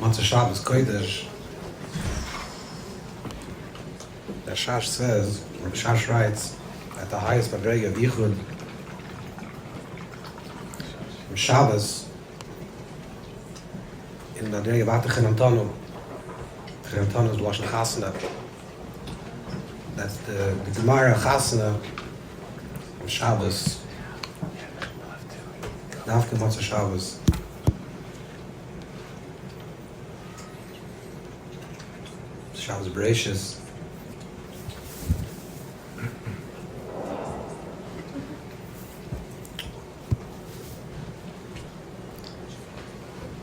Matzah Shabbos Kodesh. The Shash says, or the Shash writes, at the highest Madrega of Yichud, Shabbos, in the Madrega of Atachinantonu, Chinantonu is Lashon Chasana. That's the Gemara Chasana of Shabbos. Nafka Matzah Shabbos. Shabbos Bereshis.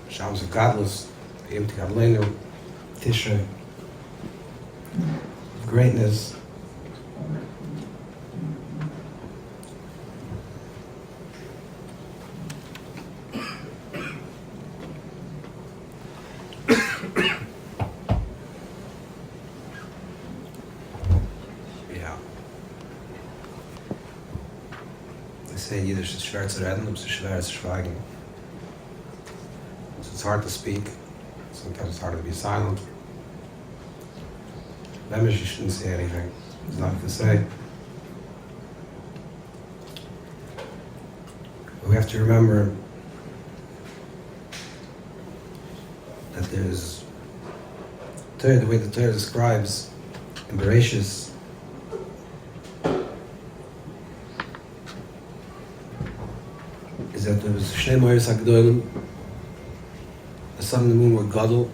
Shabbos of Gadlus, Yom Tivleinu, Tishrei, greatness. Say in Yiddish, it's schwer zu reden, it's schwer zu schweigen. So it's hard to speak, sometimes it's hard to be silent. Maybe you shouldn't say anything, there's nothing to say. But we have to remember that there's the way the Torah describes in Bereshis, is that there was Shnei Moeres HaGedolim, the sun and the moon were gadol,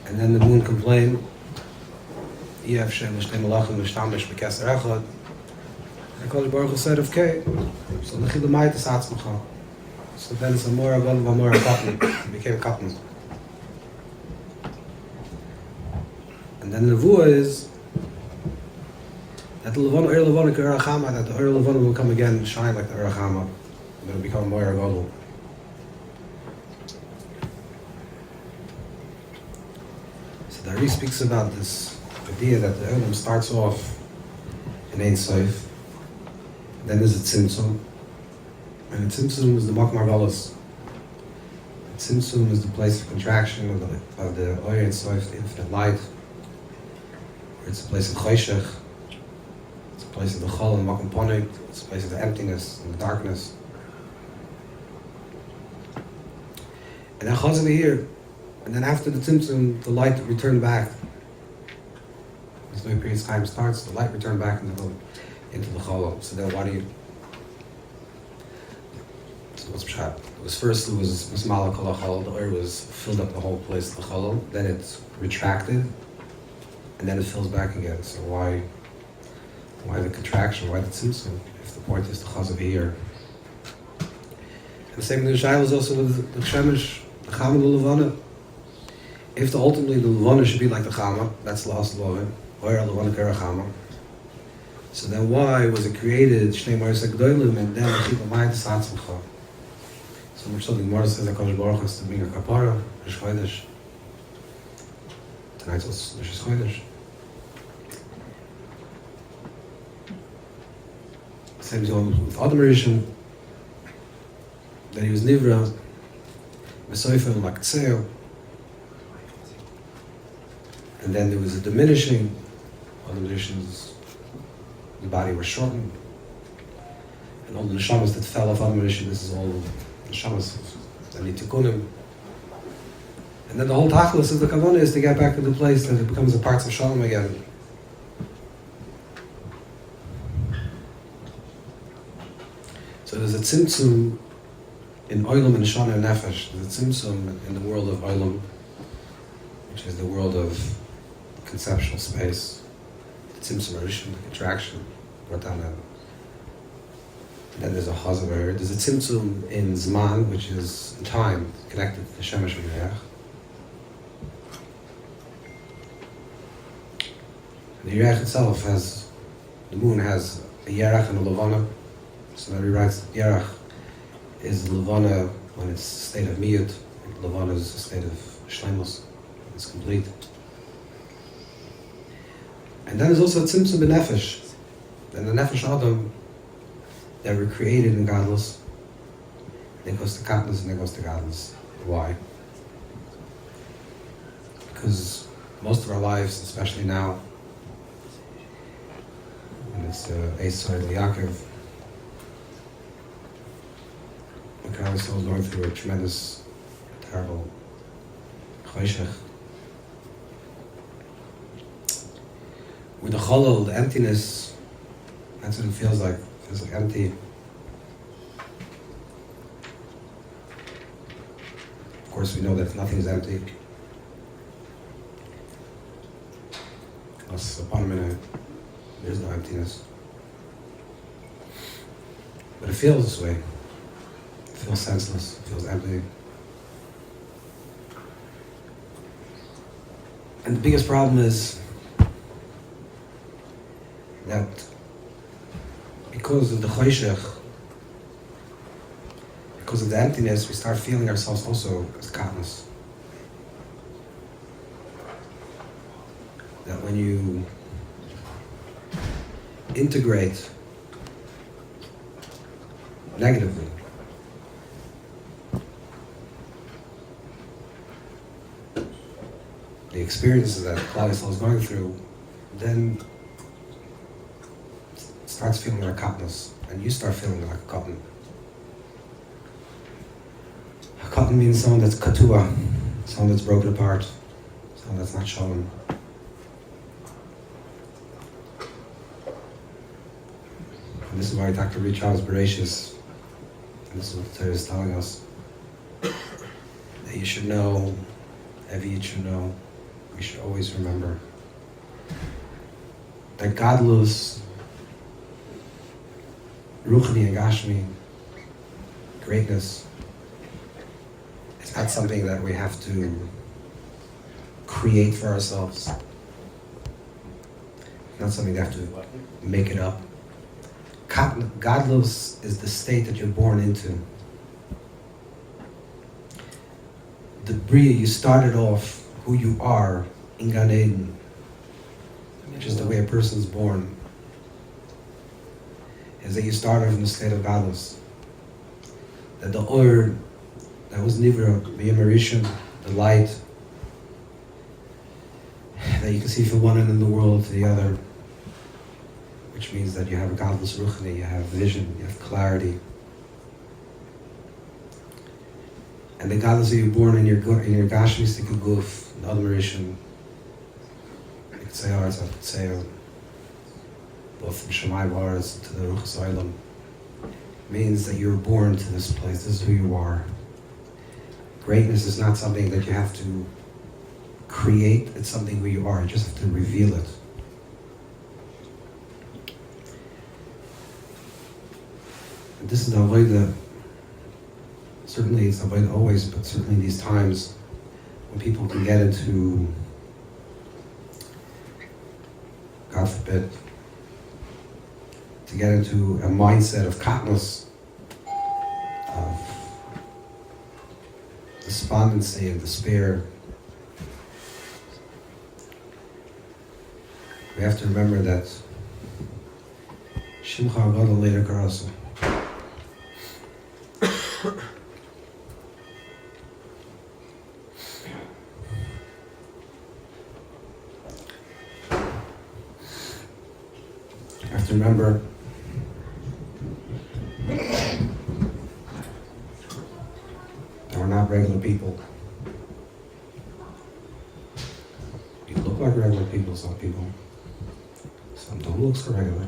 and then the moon complained, Yev Shem L'Shnei Malachim L'Shtamish B'Keser Echad, and Kodesh Baruch Hu said, okay, so L'chil L'mayit is Atzmacha. So then it's a Mora Gadol V'Mora Katan, it became Katan. And then the Nevuah is that the Levana Kerachama, that the Ur Levana will come again and shine like the Urachama, and it will become Moira Gadol. So the Ari speaks about this idea that the Olam starts off in Ein Sof, then there's a Tzimtzum, and the Tzimtzum is the Makmar Galus. The Tzimtzum is the place of contraction of the Oyer Ein Sof, the infinite light, where it's a place of Choshech, place of the chol and makom ponik, it's a place of the emptiness and the darkness. And then chazal here, and then after the tzimtzum, the light returned back. As the period of time starts, the light returned back into the chol. So then, why do you? So what's pshat? It was first it was malak kol chol. The air was filled up the whole place of the chol. Then it's retracted, and then it fills back again. So why? Why the contraction? Why the tzimtzum? If the point is the chaz over here. And the same thing with Shaila is also with the Shemesh, the Chama, the Levana. If ultimately the Levana should be like the Chama, that's the last law, or Levana Kara Chama. So then why was it created, Shnei Moeres HaGedolim, and then the people might decide Tzimcha? So much so the Gemara says that Kodesh Baruch Hu has to bring a kapara, Rosh Chodesh. Tonight's also Rosh Chodesh. Same thing with Adam Rishon, that he was Nivra, Mesoifa and Maktseo, and then there was a diminishing. Adam Rishon's the body was shortened, and all the neshamas that fell off Adam Rishon, this is all the neshamas that need to kunim. And then the whole tachlis of the kavanah is to get back to the place that it becomes a part of Shalom again. So there's a tzimtzum in Olam and Shana and Nefesh. There's a tzimtzum in the world of Olam, which is the world of conceptual space. The tzimtzum Rishon, the contraction, brought down that. And then there's a chazaver. There's a tzimtzum in Zman, which is in time, connected to the Shemesh V'Yerech. The Yerech itself the moon has a Yerech and a Levana. So that he writes Yerech, is Levana when it's a state of miyut. Levana is a state of shleimus. It's complete. And then there's also a tzimtzum b'nefesh. And the nefesh adam that were created in Gadlus, then goes to Katnus and then goes to Gadlus. Why? Because most of our lives, especially now, when it's Esau Yaakov, the Klal Yisrael is going through a tremendous, terrible choshech. With the cholol, the emptiness, that's what it feels like. It feels like empty. Of course, we know that nothing is empty. Unless upon a minute, there's no emptiness. But it feels this way. It feels senseless. It feels empty. And the biggest problem is that because of the choshech, because of the emptiness, we start feeling ourselves also as katnus. That when you integrate negatively, the experiences that Klal Yisrael is going through, then it starts feeling like katnus, and you start feeling like a cotton. A cotton means someone that's katua, someone that's broken apart, someone that's not shown. And this is why Dr. Richard is voracious, and this is what the Torah is telling us, that you should know, every Yid should know, we should always remember that Gadlus, Ruchni and Gashmi, greatness, it's not something that we have to create for ourselves. It's not something that we have to make it up. Gadlus is the state that you're born into. The Bria, you started off who you are in Gan Eden, which is the way a person's born, is that you started from the state of Gadlus. That the Or, that was Nivra, the Yemerishan, the light, that you can see from one end of the world to the other, which means that you have a Gadlus Ruchni, you have vision, you have clarity. And the Gadlus that you're born in your Gashmi Stika Guf, the admiration, you could say ours, I could say both from Shemai Bars to the Ruch Soilam, means that you're born to this place, this is who you are. Greatness is not something that you have to create, it's something who you are, you just have to reveal it. And this is the avodah. Certainly it's avodah always, but certainly in these times when people can get into, God forbid, to get into a mindset of katnus, of despondency and despair. We have to remember that Shimcha Gadol Leila Karasu. You have to remember that we're not regular people. You look like regular people, some people. Some don't look so regular.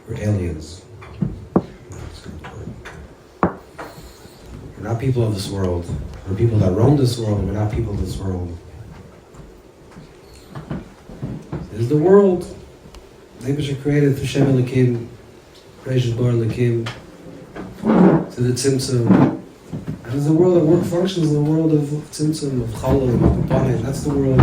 We're aliens. We're not people of this world. We're people that roam this world. We're not people of this world. This is the world. They were created for Shem Elikim, Reishis Bar Elikim, to the Tzimtzum. It is the world that functions, the world of Tzimtzum, of Chalal, of Makapaneh. That's the world.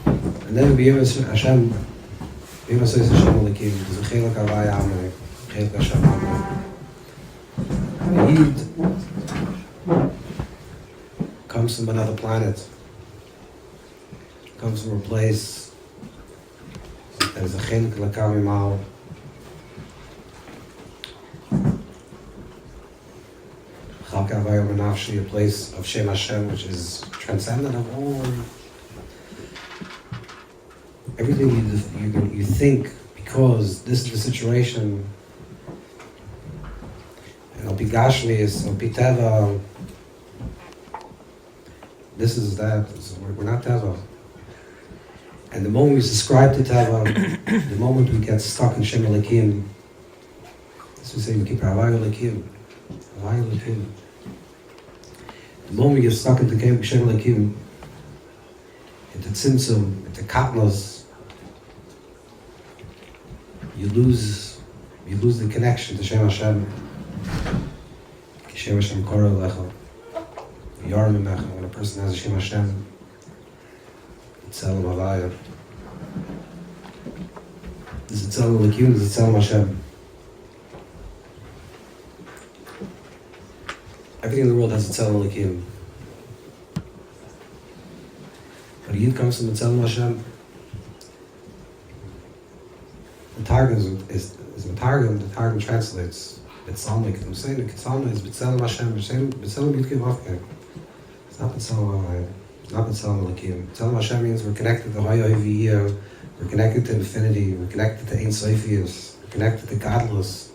And then B'yem Hashem, B'yem Hashem Elikim, there's a Chelak Havaya Amalek. A Yid comes from another planet, comes from a place that is a chink l'kamimal. A place of Shem Hashem, which is transcendent of all everything you think, because this is the situation. And Opi Gashmis, Opi Teva, this is that. So we're not Teva. And the moment we subscribe to Teva, the moment we get stuck in Shem Elikim, as we say, we keep our Havai Elikim. The moment we get stuck into Shem Elikim, into Tzimtzum, into Katnos, you lose the connection to Shem Hashem. Shem Hashem Korah Lecha, Yarm Mecha. When a person has a Shem Hashem, it's Tzelem Havaya. This is Tzelem Elikim, this is Tzelem Hashem. Everything in the world has a Tzelem Elikim. But a Yid comes from the Tzelem Hashem. The Targum is the Targum. The Targum translates B'Tzalmik. I'm saying the B'Tzalmik is B'Tzelem Hashem. B'Tzelem B'Tzelem Havaya. It's not B'Tzelem Havaya. It's not B'Tzelem Elikim. B'Tzelem Hashem means we're connected to Hayah V'Yeh. We're connected to infinity. We're connected to Ein Sofius. We're connected to Godless.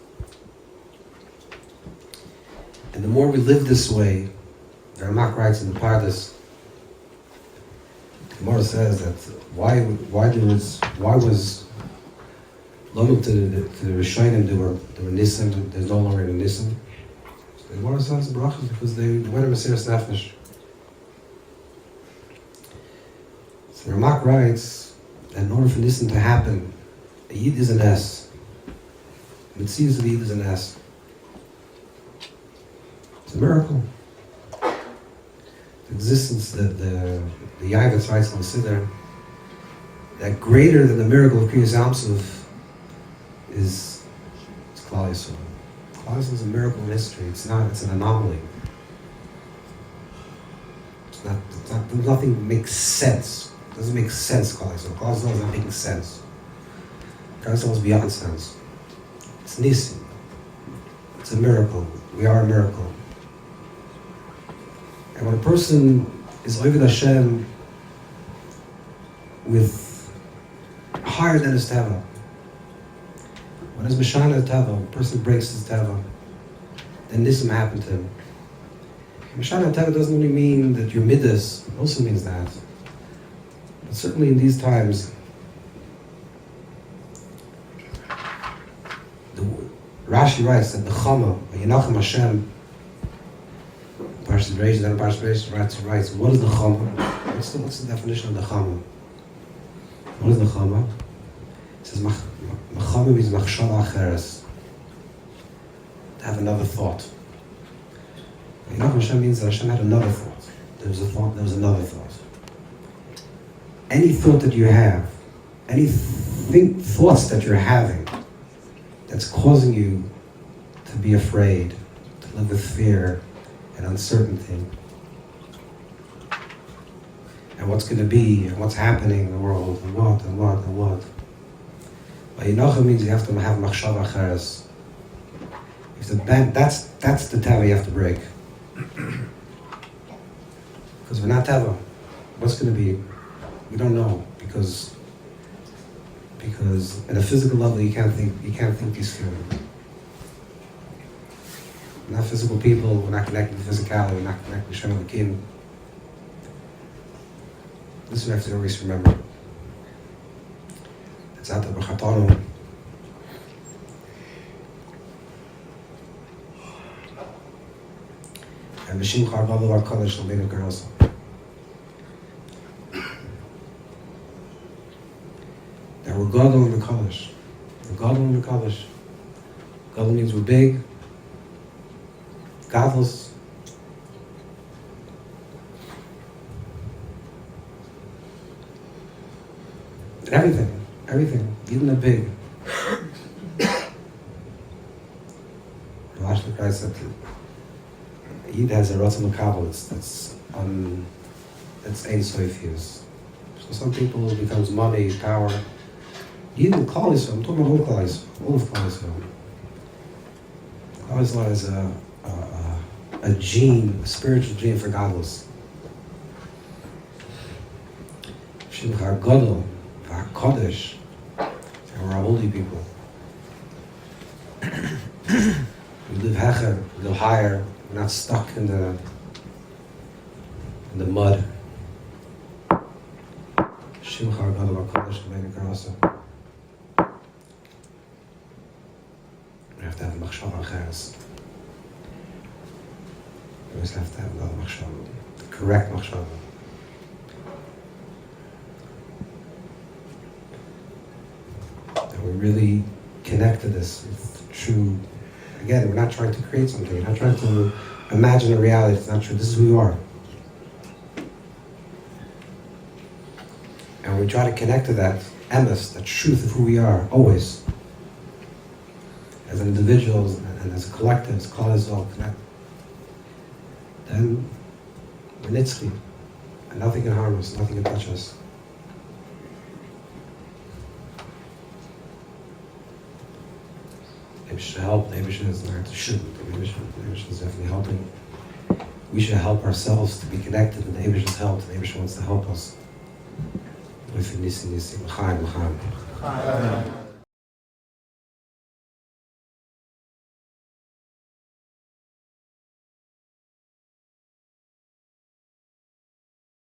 And the more we live this way, the Ramak writes in the Pardes, the Gemara says that why was Lomim to the Rishonim, there were Nisim, there's no longer any Nisim. So the Gemara says the brachas because they went to Mesiras Nefesh. So the Ramak writes that in order for Nisim to happen, a Yid is an S. Mitzias of a Yid is an S. It's a miracle. The existence, the Yavitz writes in the Siddur, that greater than the miracle of Kriyas Yamsuf is Klal Yisrael. Klal Yisrael is a miracle in history. It's an anomaly. Nothing makes sense. It doesn't make sense, Klal Yisrael. Klal Yisrael isn't making sense. Klal Yisrael is beyond sense. It's Nisim. It's a miracle. We are a miracle. And when a person is Oved Hashem with higher than his Teva, when his Meshana Teva, a person breaks his Teva, then Nisim happened to him. Meshana Teva doesn't only mean that you're Midas, it also means that. But certainly in these times, Rashi writes that the Chama, Yenachem Hashem, Parshas Bereishis, then Parshas Bereishis writes, what is the Chama? What's the definition of the Chama? What is the Chama? It says, Chama means Machshava Acheres, to have another thought. Yenachem Hashem means that Hashem had another thought. There was another thought. Any thought that you have, thoughts that you're having, that's causing you to be afraid, to live with fear and uncertainty, and what's going to be, and what's happening in the world, and what. But Yinocha means you have to have machshava acheres. That's the teva you have to break. Because we're not teva. What's going to be? We don't know, because at a physical level you can't think these through. We're not physical people, we're not connected to physicality, we're not connected to Shem Elikim. This is what we have to always remember. It's out of B'chatonu. And B'shim Charvav Var Kodesh L'Beinu Karosa. That we're Gadol in the Kodesh. We're Gadol in the Kodesh. Gadol means we're big. Godless. Everything, even the big. Christ said, Yid has a Ratzon Makabel, that's Ein Soifius. So some people it becomes money, power. Yid and Klal Yisrael, I'm talking about all of Klal Yisrael. Klal Yisrael is a gene, a spiritual gene for godless. Shimcha HaGadol, HaKodesh, and we're holy people. We live hecher, we live higher, we're not stuck in the mud. Shimcha HaGadol, HaKodesh, and we have to have a machshava acheres. We always have to have another machshava, the correct machshava. And we really connect to this with true. Again, we're not trying to create something. We're not trying to imagine a reality. It's not true. This is who we are. And we try to connect to that emes, that truth of who we are, always. As individuals and as a collective, as Klal Yisrael connect. Then we're nitzchi, and nothing can harm us, nothing can touch us. Maybe should help, maybe shouldn't, maybe is definitely helping. We should help ourselves to be connected, and maybe should help, maybe wants to help us. With Nisi, L'chaim.